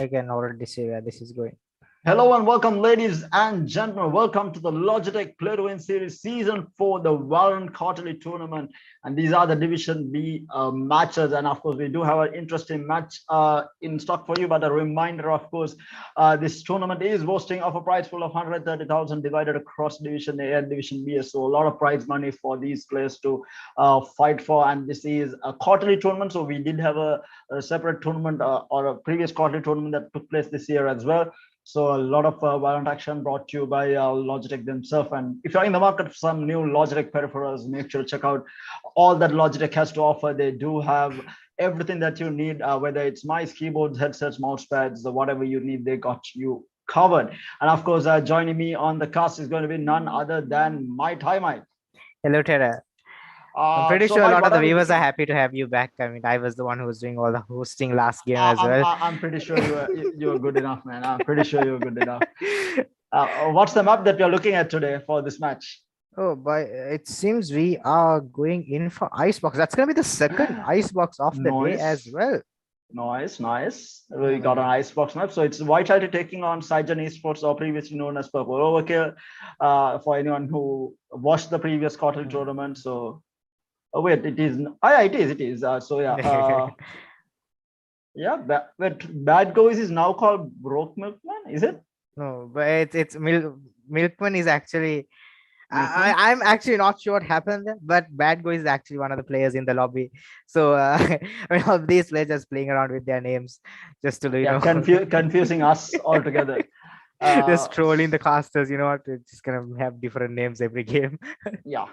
I can already see where this is going. Hello and welcome, ladies and gentlemen. Welcome to the Logitech Play to Win Series Season 4, the Valorant Quarterly Tournament. And these are the Division B matches. And of course, we do have an interesting match in stock for you. But a reminder, of course, this tournament is boasting of a prize pool of 130,000 divided across Division A and Division B. So a lot of prize money for these players to fight for. And this is a quarterly tournament. So we did have a separate tournament or a previous quarterly tournament that took place this year as well. So a lot of Valorant action brought to you by Logitech themselves. And if you're in the market for some new Logitech peripherals, make sure to check out all that Logitech has to offer. They do have everything that you need, whether it's mice, keyboards, headsets, mouse pads, whatever you need, they got you covered. And of course, joining me on the cast is going to be none other than Mike. Hi, Mike. Hello, Tara. I'm pretty sure a Mike, lot of the we viewers are looking? happy to have you back. I mean, I was the one who was doing all the hosting last game as well. I'm pretty sure you were good enough, man. I'm pretty sure you were good enough. What's the map that you're looking at today for this match? Oh, but it seems we are going in for Icebox. That's going to be the second Icebox of the day as well. Nice. We got an Icebox map. So it's ViTality taking on SiGen eSports, or previously known as Purple Overkill, for anyone who watched the previous quarterly tournament. So, oh wait, it is. Oh, yeah, it is. So yeah. Yeah, but Bad Guys is now called Broke Milkman, is it? No, but it's Milkman is actually. I'm actually not sure what happened there, but Bad Guy is actually one of the players in the lobby. So I mean, all these players just playing around with their names just to confusing us altogether. Just trolling the casters. You know what? It's just gonna have different names every game. Yeah.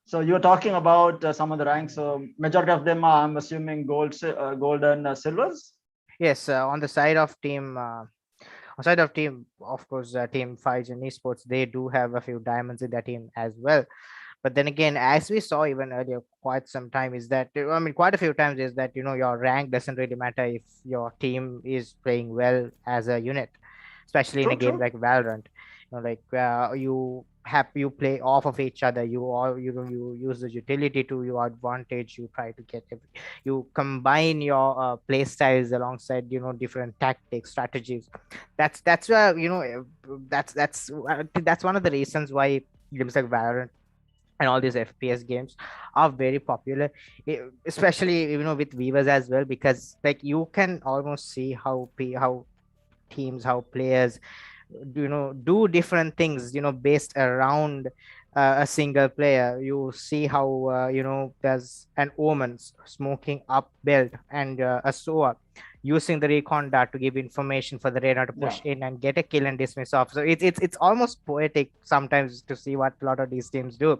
So you're talking about some of the ranks. So majority of them are, I'm assuming, gold and silvers. Yes, on the side of team. Of course, team SiGen eSports, they do have a few diamonds in their team as well. But then again, as we saw even earlier, quite some time is that, I mean, quite a few times is that, your rank doesn't really matter if your team is playing well as a unit, especially in a game like Valorant. You play off of each other. You use the utility to your advantage. You try to you combine your play styles alongside different tactics, strategies. That's where that's one of the reasons why games like Valorant and all these FPS games are very popular, especially with viewers as well, because like you can almost see how teams, how players do different things based around a single player. You see how there's an Omen smoking up belt and a Soa using the recon dart to give information for the Reyna to push in and get a kill and dismiss off. So it's almost poetic sometimes to see what a lot of these teams do.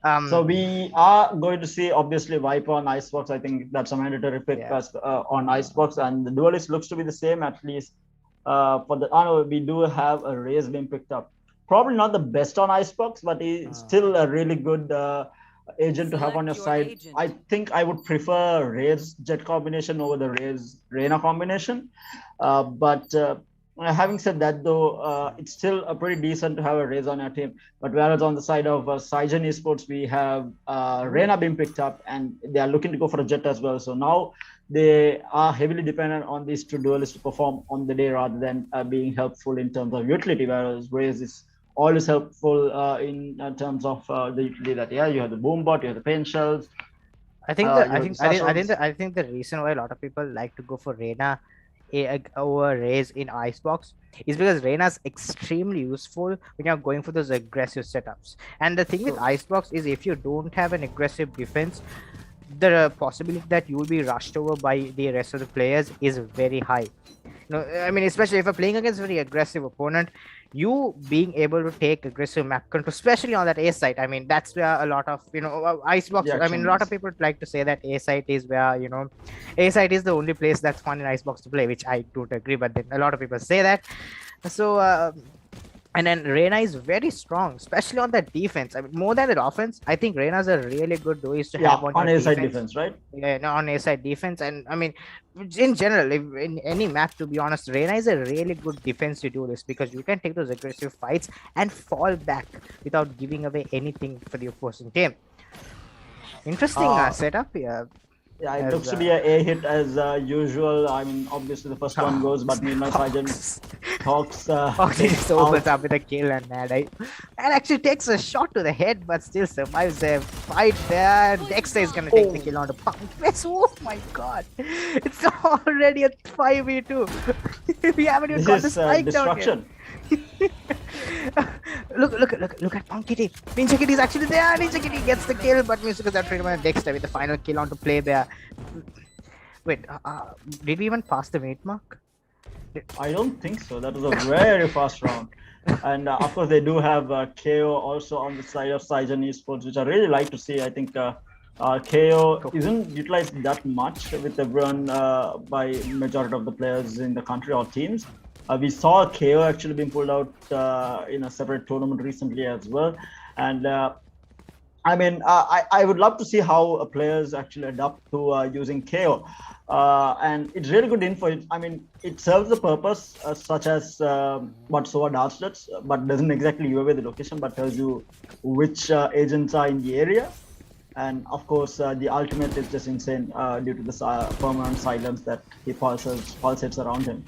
So we are going to see obviously Viper on Icebox. I think that's a mandatory pick on Icebox, and the duelist looks to be the same, at least. We do have a Raze being picked up. Probably not the best on Icebox, but he's still a really good agent to have on your side. I think I would prefer Raze Jet combination over the Raze Reyna combination. Having said that, though, it's still a pretty decent to have a Raze on your team. But whereas on the side of SiGen eSports, we have Reyna being picked up, and they are looking to go for a Jet as well. So now they are heavily dependent on these two duelists to perform on the day rather than being helpful in terms of utility, whereas Raze is always helpful in terms of the utility that you have the boom bot, you have the pain shells. I think the reason why a lot of people like to go for Reyna over Raze in Icebox is because Reyna is extremely useful when you're going for those aggressive setups. And the thing with Icebox is, if you don't have an aggressive defense, the possibility that you will be rushed over by the rest of the players is very high. I mean, especially if you're playing against a very aggressive opponent, you being able to take aggressive map control, especially on that A site. I mean, that's where a lot of Icebox. I mean, a lot of people like to say that A site is where A site is the only place that's fun in Icebox to play, which I don't agree. But then a lot of people say that. So. And then Reyna is very strong, especially on that defense. I mean, more than the offense, I think Reyna is a really good duelist to have on A side defense, right? Yeah, no, on A side defense. And I mean, in general, in any map, to be honest, Reyna is a really good defensive duelist because you can take those aggressive fights and fall back without giving away anything for the opposing team. Interesting setup here. Yeah, it as looks to be a hit as usual. I mean, obviously the first one goes, but meanwhile, SiGen Fox. Hawks Fox takes just opens out. up with a kill, and and actually takes a shot to the head, but still survives the fight there. Dexter is gonna take the Oh, kill on the punk. Oh my god! It's already a 5v2. We haven't even this got the is spike down yet. destruction. Look at Punk Kitty. Ninja Kitty is actually there. Ninja Kitty gets the kill, but Music is afraid of Dexter with the final kill on to play there. Wait, did we even pass the mate mark? I don't think so. That was a very fast round. And of course, they do have KO also on the side of SiGen eSports, which I really like to see. I think KO isn't utilized that much with everyone by majority of the players in the country or teams. We saw KO actually being pulled out in a separate tournament recently as well. And I mean, I would love to see how players actually adapt to using KO. And it's really good info. I mean, it serves the purpose, such as what SOA Darts does, but doesn't exactly give away the location, but tells you which agents are in the area. And of course, the ultimate is just insane due to the permanent silence that he pulsates around him.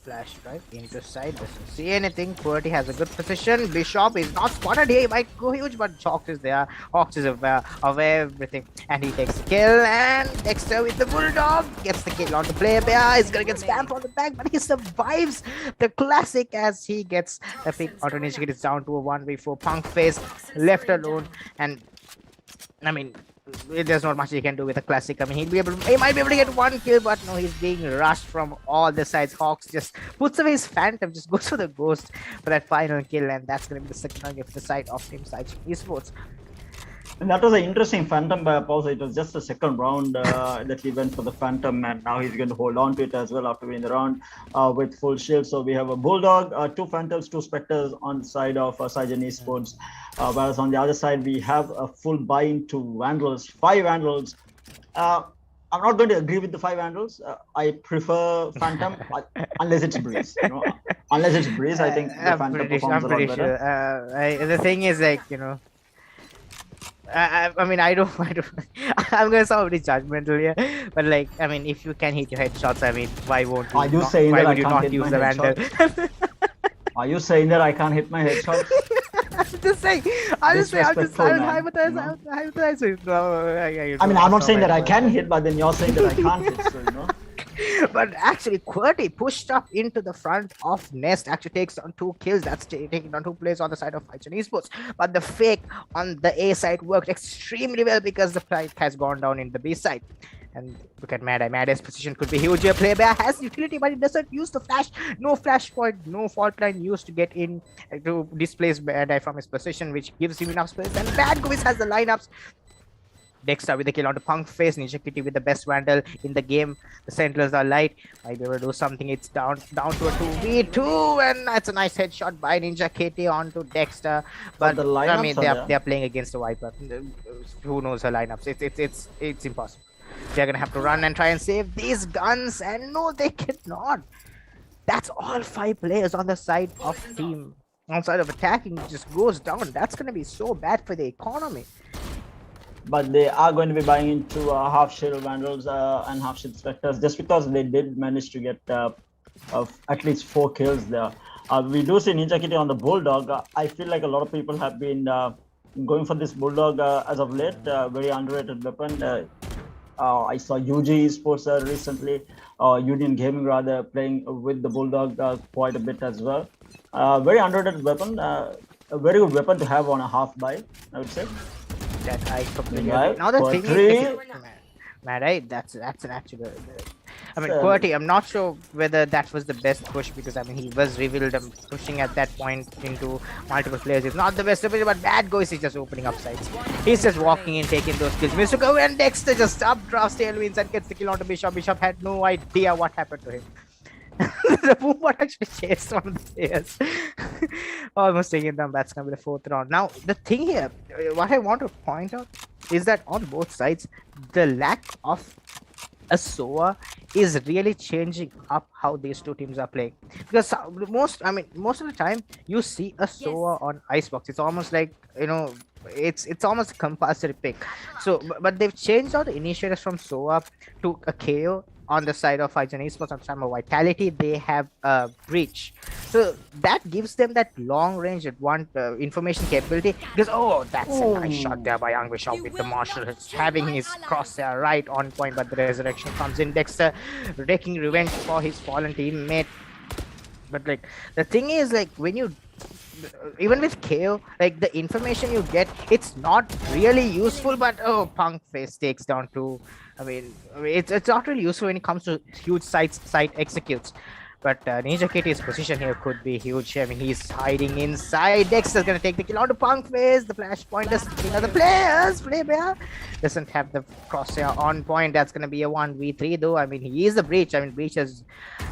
Flash right into side, doesn't see anything. QWERTY has a good position. Bishop is not spotted here. He might go huge, but Hawks is there. Hawks is aware of everything. And he takes the kill. And Dexter with the Bulldog gets the kill on the player bear. He's gonna get spammed from the back, but he survives the classic as he gets the pick. Auto Ninja is down to a 1v4 punk face, left alone. And I mean, there's not much he can do with a classic. I mean, he might be able to get one kill, but no, he's being rushed from all the sides. Hawks just puts away his phantom, just goes for the ghost for that final kill, and that's gonna be the second target for the side of Team SiGen eSports. And that was an interesting Phantom by Apollo. It was just the second round that he went for the Phantom, and now he's going to hold on to it as well after winning the round with full shield. So we have a Bulldog, two Phantoms, two Spectres on the side of SiGen eSports. Whereas on the other side, we have a full buy into Vandals, 5 Vandals. I'm not going to agree with the 5 Vandals. I prefer Phantom unless it's Breeze. You know, unless it's Breeze, I think the Phantom performs a lot better. Sure. The thing is, like, you know, I mean, I don't, I'm gonna sound pretty judgmental here, but like, I mean, if you can hit your headshots, I mean, why won't you? Are you saying why that would I you can't not hit use my the Vandal? headshot? Are you saying that I can't hit my headshot? I'm just saying. I'm just Disrespectful, man, hypothesize. I mean, I'm not saying that I can hit, but then you're saying that I can't hit, so you know. But actually, QWERTY pushed up into the front of Nest. Actually takes on 2 kills. That's taking on 2 plays on the side of SiGen eSports. But the fake on the A side worked extremely well because the fight has gone down in the B side. And look at Mad Eye. Mad Eye's position could be huge here. Player has utility, but it doesn't use the flash. No flash point, no fault line used to get in to displace Mad Eye from his position, which gives him enough space. And Bad Govis has the lineups. Dexter with the kill on the Punk face. Ninja Kitty with the best Vandal in the game. The Sentinels are light. Might be able to do something. It's down to a 2v2, and that's a nice headshot by Ninja Kitty onto Dexter. But I mean, they're playing against a Viper. Who knows her lineups? It's impossible. They're gonna have to run and try and save these guns, and no, they cannot. That's all 5 players on the side of team. On side of attacking just goes down. That's gonna be so bad for the economy. But they are going to be buying into half shield Vandals and half shield Spectres just because they did manage to get at least 4 kills there. We do see Ninja Kitty on the Bulldog. I feel like a lot of people have been going for this Bulldog as of late. Very underrated weapon. I saw UG eSports recently, Union Gaming rather, playing with the Bulldog quite a bit as well. Very underrated weapon. A very good weapon to have on a half buy, I would say. That I completely agree. Now the thing is, Mad Eye, that's an actual. I mean, QWERTY, I'm not sure whether that was the best push because I mean he was revealed pushing at that point into multiple players. It's not the best ability, but Bad Goes is just opening up sides. He's just walking in, taking those kills. Mr. Go and Dexter just updrafts tailwinds and gets the kill onto Bishop. Bishop had no idea what happened to him. The Boombot actually chased one of the players. Almost taking them. That's gonna be the 4th round. Now, the thing here, what I want to point out is that on both sides, the lack of a SOA is really changing up how these two teams are playing. Because most of the time you see a SOA on Icebox, it's almost like, it's almost a compulsory pick. So, but they've changed all the initiators from SOA to a KO. On the side of SiGen eSports, on the side of ViTality, they have a breach. So that gives them that long range information capability. Because, oh, that's a nice shot there by Young Bishop with the Marshall. It's having his crosshair right on point, but the resurrection comes in. Dexter taking revenge for his fallen teammate. But like, the thing is, like, when you even with KO, like, the information you get, it's not really useful. But oh, Punk Face takes down two. It's not really useful when it comes to huge site executes. But Ninja Kitty's position here could be huge. I mean, he's hiding inside. Dexter's gonna take the kill onto Punk Face. The flashpoint is taking other players. Player doesn't have the crosshair on point. That's gonna be a 1v3 though. I mean, he is the breach. I mean, breaches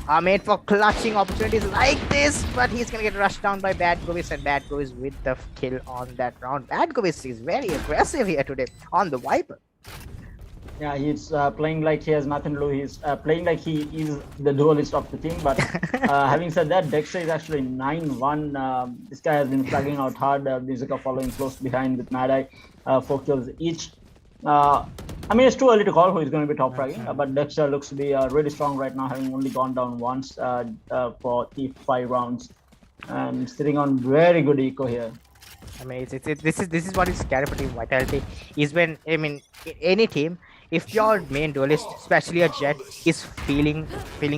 are made for clutching opportunities like this, but he's gonna get rushed down by Bad Govis, and Bad Govis with the kill on that round. Bad Govis is very aggressive here today on the Viper. Yeah, he's playing like he has nothing to do. He's playing like he is the duelist of the team. But having said that, Dexter is actually 9-1. This guy has been flagging out hard. Musica following close behind with Mad Eye, 4 kills each. I mean, it's too early to call who is going to be top fragging, but Dexter looks to be really strong right now, having only gone down once for the 5 rounds, and sitting on very good eco here. I mean, this is what is scary for team ViTality, is when, I mean, any team, if your main duelist, especially a Jet, is feeling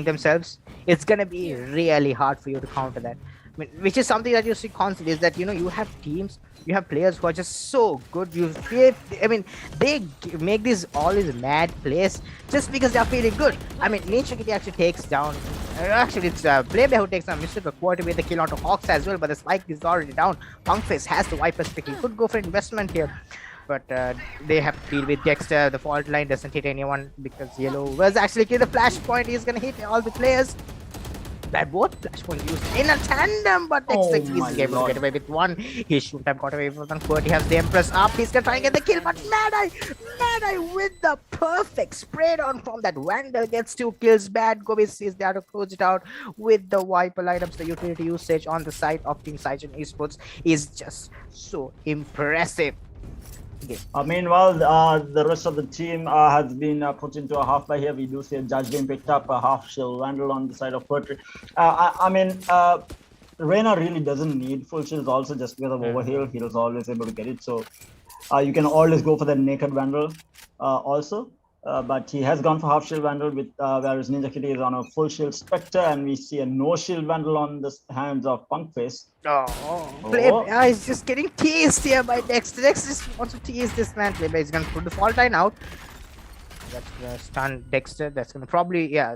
themselves, it's gonna be really hard for you to counter that. I mean, which is something that you see constantly, is that, you have teams, you have players who are just so good. They make all these mad plays just because they are feeling good. I mean, Nature Kitty actually takes down. Actually, it's Playboy who takes down Mr. Quarter with the kill onto Hawks as well, but the spike is already down. Punkface has the Viper's pick. He could go for investment here, but they have to deal with Dexter. The fault line doesn't hit anyone because Yellow was actually killed. The flashpoint is gonna hit all the players. That both flashpoints used in a tandem, but Dexter is able to get away with one. He should have got away with one. He has the Empress up. He's gonna try and get the kill, but Mad Eye with the perfect spray down from that Vandal gets 2 kills. Bad Govis is there to close it out with the Viper lineups. The utility usage on the side of Team SiGen eSports is just so impressive. Meanwhile, the rest of the team has been put into a half by here. We do see a Judge being picked up, a half shield Vandal on the side of Poetry. Reyna really doesn't need full shields also, just because of overheal. He was always able to get it. So you can always go for the naked Vandal also. But he has gone for half shield Vandal, with whereas Ninja Kitty is on a full shield Spectre, and we see a no shield Vandal on the hands of Punkface. He's just getting teased here by Dexter. Dexter just wants to tease this man. Playboy is gonna put the fault line out. That's gonna stun Dexter. That's gonna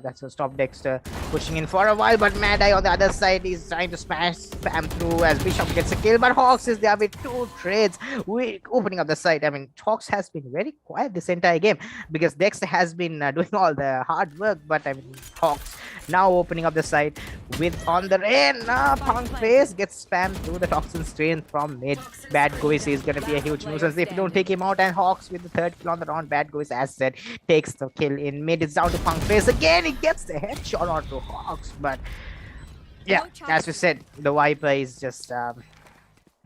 that's gonna stop Dexter pushing in for a while. But Mad Eye on the other side is trying to spam through as Bishop gets a kill. But Hawks is there with 2 trades. We're opening up the side. I mean, Hawks has been very quiet this entire game because Dexter has been doing all the hard work. But I mean, Hawks now opening up the side with on the rain. Punk Face gets spammed through the toxin strain from mid. Bad Govis is gonna be a huge nuisance if you don't take him out. And Hawks with the 3rd kill on the round. Bad Govis, as said, takes the kill in mid. It's down to Punk Face again. He gets the headshot onto Hawks, but yeah, as we said, the Viper is just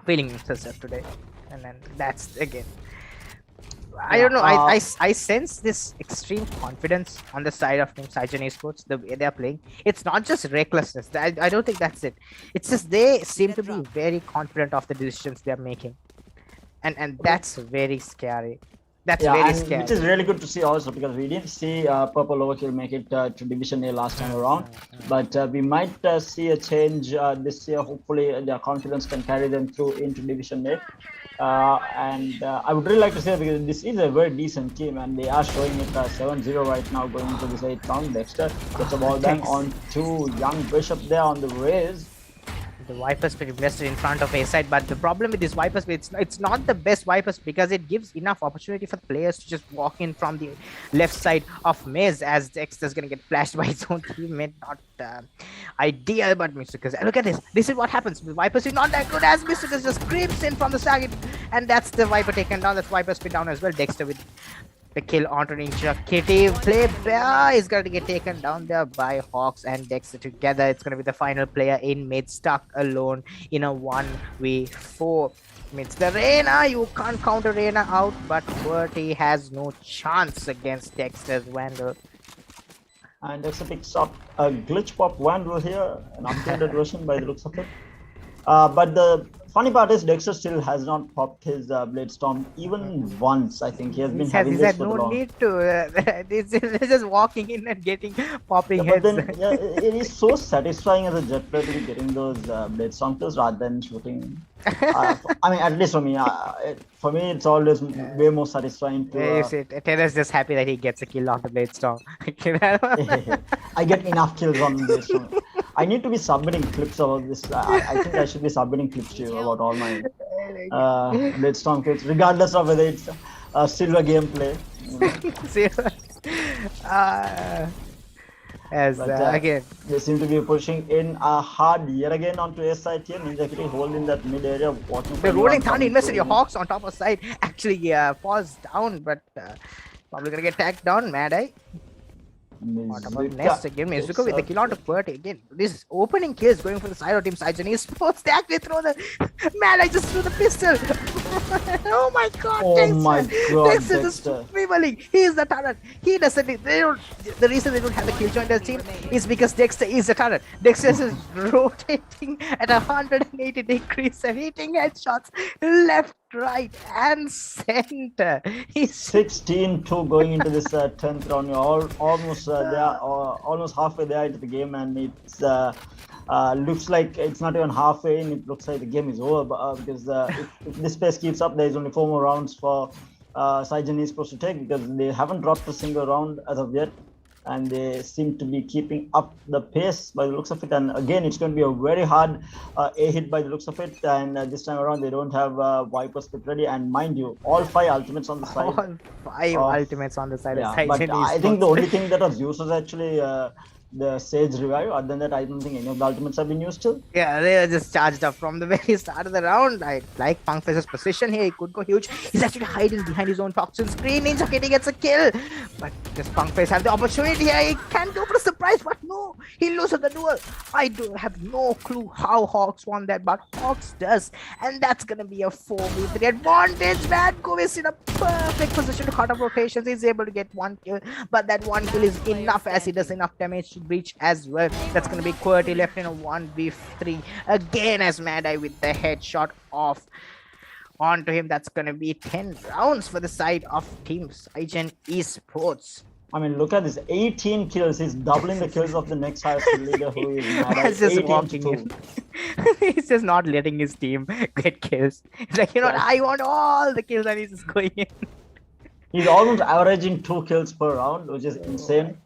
feeling himself today, and then that's again. I don't know. I sense this extreme confidence on the side of Team SiGen eSports, the way they're playing. It's not just recklessness. I don't think that's it. It's just they seem to be very confident of the decisions they're making, and that's very scary. That's very scary. Which is really good to see also, because we didn't see Purple Overkill make it to Division A last time around. But we might see a change this year. Hopefully their confidence can carry them through into Division A. I would really like to say, because this is a very decent team and they are showing it 7-0 right now going into this 8th round. Dexter gets the ball back on to Young Bishop there on the raise. The Vipers been invested in front of A side, but the problem with this Vipers, it's not the best Vipers because it gives enough opportunity for the players to just walk in from the left side of Maze, as Dexter's gonna get flashed by his own teammate. Not ideal, but Mystical. Look at this. This is what happens. The Vipers is not that good, as Mystical just creeps in from the side, and that's the Viper taken down. That's Viper spin down as well. Dexter with the kill onto Ninja Kitty. Play is going to get taken down there by Hawks and Dexter together. It's going to be the final player in mid, stuck alone in a 1v4. Means the Reyna, you can't counter Reyna out, but QWERTY has no chance against Dexter's Vandal. And Dexter picks up a glitch pop Vandal here, an updated version by the looks of it. But the funny part is Dexter still has not popped his Blade Storm even once. I think he has been having this for no need to. They're just walking in and popping heads. But then, it is so satisfying as a jet player to be getting those Blade Storm kills rather than shooting. I mean, at least for me, it's always way more satisfying to. Taylor's just happy that he gets a kill off the Blade Storm. I get enough kills on Blade Storm. I need to be submitting clips about this. I think I should be submitting clips to you about all my Blade Storm kills, regardless of whether it's silver gameplay. Again, they seem to be pushing in hard yet again onto A side here. Ninja Kitty holding that mid area, watching. The rolling thunder invested your Hawks on top of side actually falls down, but probably gonna get tagged down. Mad Eye. Next again, Mizuka with the kill onto QWERTY again. This opening kills going for the side of team SiGen eSports. They actually throw the man. I just threw the pistol. Oh my god! Oh my god! Dexter is swiveling. He is the turret. He doesn't. The reason they don't have the kill join their team is because Dexter is the turret. Dexter is rotating at 180 degrees and hitting headshots left, right, and center. He's 16-2 going into this 10th round. You're almost there, almost halfway there into the game, and it's looks like it's not even halfway in. It looks like the game is over because if this pace keeps up, there's only 4 more rounds for SiGen eSports to take, because they haven't dropped a single round as of yet, and they seem to be keeping up the pace by the looks of it. And again, it's going to be a very hard A hit by the looks of it, and this time around they don't have Viper split ready, and mind you, all 5 ultimates on the side. All 5 ultimates on the side of SiGen but eSports. I think the only thing that was used was actually the Sage Revive. Other than that, I don't think any of the ultimates have been used still. Yeah, they are just charged up from the very start of the round. I like Punkface's position here. He could go huge. He's actually hiding behind his own toxin screen. Ninja Kitty gets a kill. But does Punkface have the opportunity here? He can go for a surprise, but no. He loses the duel. I do have no clue how Hawks won that, but Hawks does. And that's going to be a 4v3 advantage. Bad Go is in a perfect position to cut off rotations. He's able to get 1 kill, but that 1 kill is enough as he does enough damage to breach as well. That's going to be QWERTY left in a 1v3 again as Mad Eye with the headshot off onto him. That's going to be 10 rounds for the side of Team SiGen eSports. I mean, look at this, 18 kills. He's doubling the kills of the next highest leader, who is Mad Eye. Just walking in. He's just not letting his team get kills. He's like, you know what, I want all the kills, and he's just going in. He's almost averaging 2 kills per round, which is insane.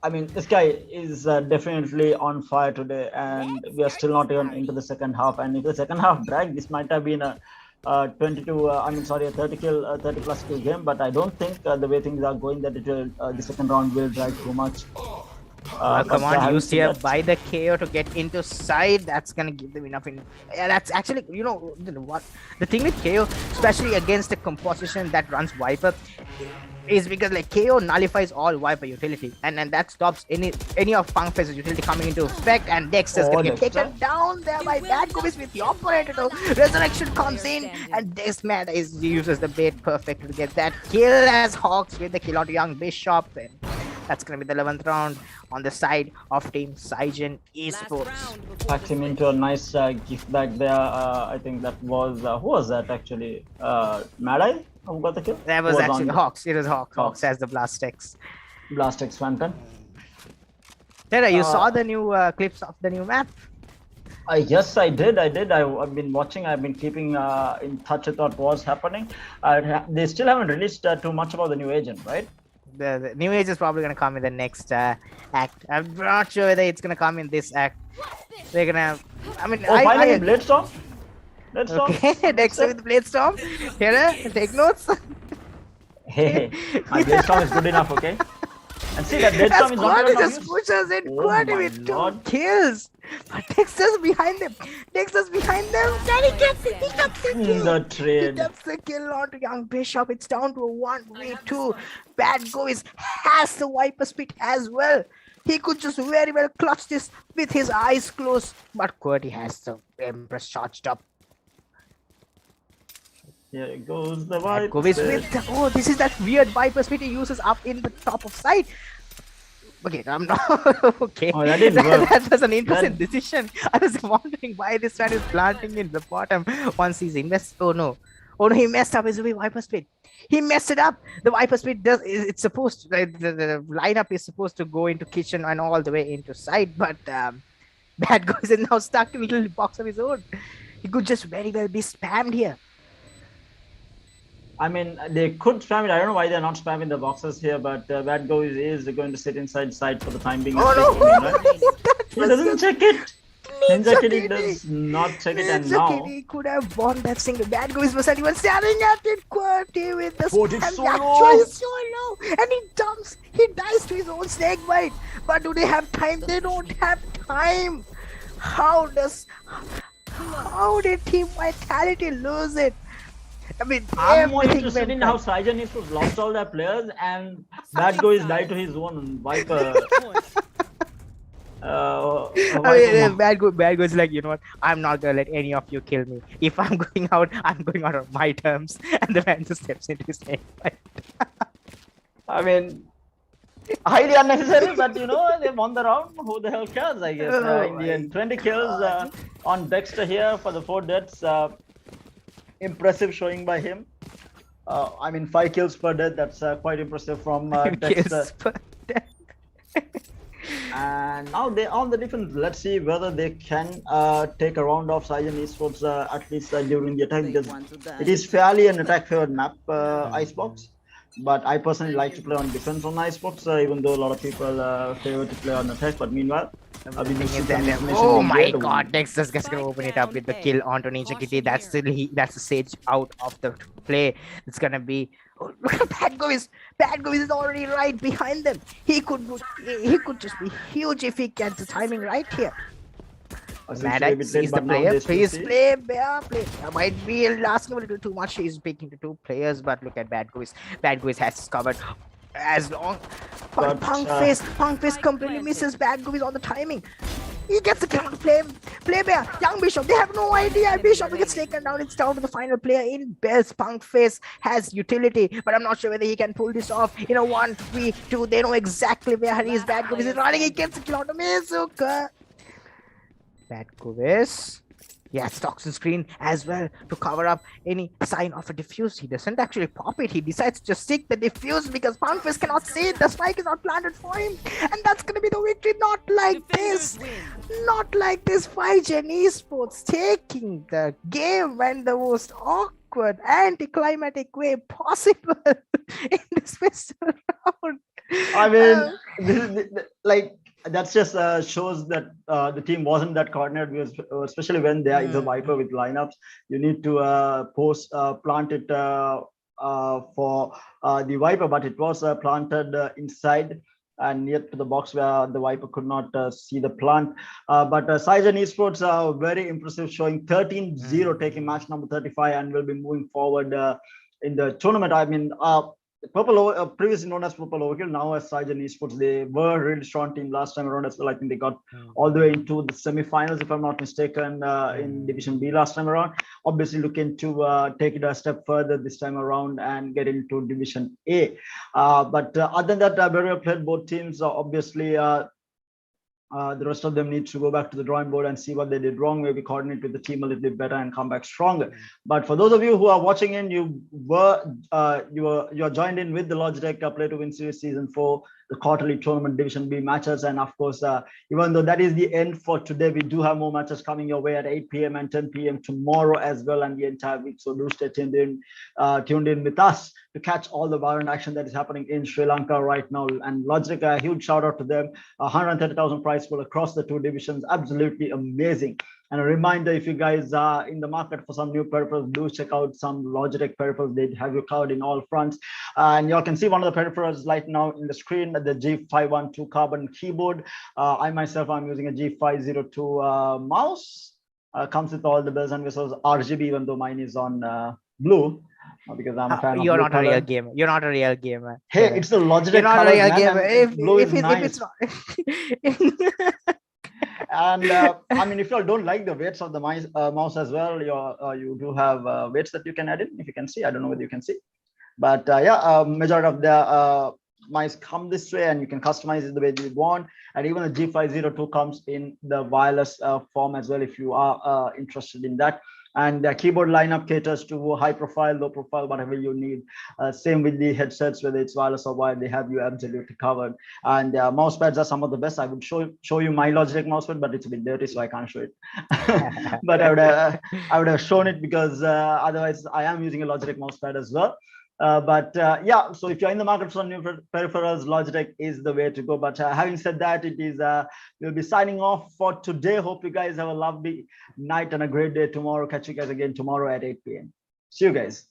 I mean, this guy is definitely on fire today, and we are still not even into the second half. And if the second half dragged, this might have been a 30 plus kill game. But I don't think the way things are going, that it will the second round will drag too much. Command used here by the KO to get into side. That's gonna give them enough. Yeah, that's actually, you know what, the thing with KO, especially against a composition that runs Viper, is because like KO nullifies all Viper utility, and then that stops any of Punkface's utility coming into effect, and Dexter's gonna get taken down there by Bad Gobies with the operator. Resurrection comes in, and this man uses the bait perfect to get that kill as Hawks with the kill out Young Bishop, and that's gonna be the 11th round on the side of Team SiGen eSports. Packed him into a nice gift bag there. I think that was who was that actually? Mad Eye? Who got the kill? That was actually Hawks. It was Hawks. Hawks has the Blastex. Blastex Phantom. Tara, you saw the new clips of the new map? Yes, I did. I've been watching. I've been keeping in touch with what was happening. They still haven't released too much about the new agent, right? The new age is probably gonna come in the next act. I'm not sure whether it's gonna come in this act. They're gonna. I mean, finally Blade Storm. Okay, next with Blade Storm. Here, take notes. Hey, my Blade Storm is good enough, okay? And see that dead As storm is not Quad even of just use. pushes in Oh Quad my with 2 lord. kills. But Dexter's behind them. Dexter's behind them. And he gets it. He gets the kill. The He trade. gets the kill onto Young Bishop. It's down to a 1v2. Bad Goys has the Viper Spit as well. He could just very well clutch this with his eyes closed. But Qwerty has the Empress charged up. Here goes the Bad Viper Goys Spit. with the, oh, this is that weird Viper Spit he uses up in the top of sight. Okay, I'm not okay. Oh, that didn't work. That was an interesting decision. I was wondering why this man is planting in the bottom once he's invested. Oh no. Oh no, he messed up his Viper Spit. He messed it up. The Viper Spit does it's supposed to the lineup is supposed to go into kitchen and all the way into side, but Bad Goys is now stuck in a little box of his own. He could just very well be spammed here. I mean, they could spam it. I don't know why they're not spamming the boxes here, but Bad Go is going to sit inside side for the time being. Oh no! He doesn't check it. Ninja Kitty does not check it, and now Kitty could have won that single. Bad Goys wasn't even staring at it. QWERTY with the it's so low, and he dumps. He dies to his own snake bite. But do they have time? They don't have time. How did Team ViTality lose it? I mean, I'm more interested in how SiGen eSports lost all their players, and Bad Go is died to his own Viper. Bad Go is like, you know what? I'm not gonna let any of you kill me. If I'm going out on my terms. And the man just steps into his snake bite. I mean, highly unnecessary, but you know, they won the round. Who the hell cares, I guess. In the end, 20 kills on Dexter here for the 4 deaths. Impressive showing by him. I mean, 5 kills per death. That's quite impressive from Dexter. And now they're on the defense. Let's see whether they can take a round off SiGen eSports at least during the attack, because it is fairly an attack favored map, Icebox. But I personally like to play on defense on Icebox, even though a lot of people favor to play on attack. But meanwhile, oh my god, Dexter's just gonna open it up with the kill onto Ninja Kitty. That's the Sage out of the play. It's gonna be look at Bad Goys. Bad Goys is already right behind them. He could just be huge if he gets the timing right here. Maddox is the player. Please play. I might be asking a little too much. He's speaking to 2 players, but look at Bad Goys. Bad Goys has covered as long. But Punkface completely misses Bad Goys on the timing. He gets the kill on the play bear. Young Bishop, they have no idea. Bishop gets taken down. It's down to the final player in Bells. Punkface has utility, but I'm not sure whether he can pull this off in a 1v2. They know exactly where he is. Bad Goys is running. He gets the kill on the Mizuka. Bad Goys. He has toxin screen as well to cover up any sign of a diffuse. He doesn't actually pop it. He decides to stick the diffuse because Punkface cannot see it. The spike is not planted for him. And that's going to be the victory. Not like this. Not like this. SiGen eSports taking the game in the most awkward, anticlimactic way possible in this first round. I mean, this is like, that just shows that the team wasn't that coordinated, because especially when there is a Viper with lineups, you need to plant it for the Viper, but it was planted inside and yet to the box where the Viper could not see the plant. But SiGen eSports very impressive, showing 13-0, taking match number 35, and will be moving forward in the tournament. I mean, previously known as Purple Overkill, now as SiGen eSports. They were a really strong team last time around as well. I think they got all the way into the semi-finals, if I'm not mistaken, in Division B last time around. Obviously looking to take it a step further this time around and get into Division A. But other than that, very well played both teams. Obviously, the rest of them need to go back to the drawing board and see what they did wrong, maybe coordinate with the team a little bit better and come back stronger. But for those of you who are watching in, you are joined in with the Logitech Play to Win Series Season 4, the quarterly tournament Division B matches. And of course, even though that is the end for today, we do have more matches coming your way at 8 p.m. and 10 p.m. tomorrow as well, and the entire week. So do stay tuned in with us to catch all the Valorant action that is happening in Sri Lanka right now. And Logitech, a huge shout out to them. 130,000 prize pool across the 2 divisions. Absolutely amazing. And a reminder, if you guys are in the market for some new peripherals, do check out some Logitech peripherals. They have you covered in all fronts. And you can see one of the peripherals right now in the screen, the G512 carbon keyboard. I myself, I'm using a G502 mouse. Comes with all the bells and whistles, RGB, even though mine is on blue, because I'm a fan of You're blue not a real color. gamer. You're not a real gamer. Hey, it's the You're Logitech not a colors, real man, gamer. and blue is If it's nice. not, And I mean, if you all don't like the weights of the mouse as well, you do have weights that you can add in. If you can see, I don't know whether you can see, but yeah, majority of the mice come this way, and you can customize it the way you want. And even the G502 comes in the wireless form as well, if you are interested in that. And the keyboard lineup caters to high profile, low profile, whatever you need. Same with the headsets, whether it's wireless or wired, they have you absolutely covered. And mouse pads are some of the best. I would show you my Logitech mouse pad, but it's a bit dirty, so I can't show it. But I would have shown it, because otherwise I am using a Logitech mouse pad as well. But yeah, so if you're in the market for new peripherals, Logitech is the way to go. But having said that, it is we'll be signing off for today. Hope you guys have a lovely night and a great day tomorrow. Catch you guys again tomorrow at 8 p.m. See you guys.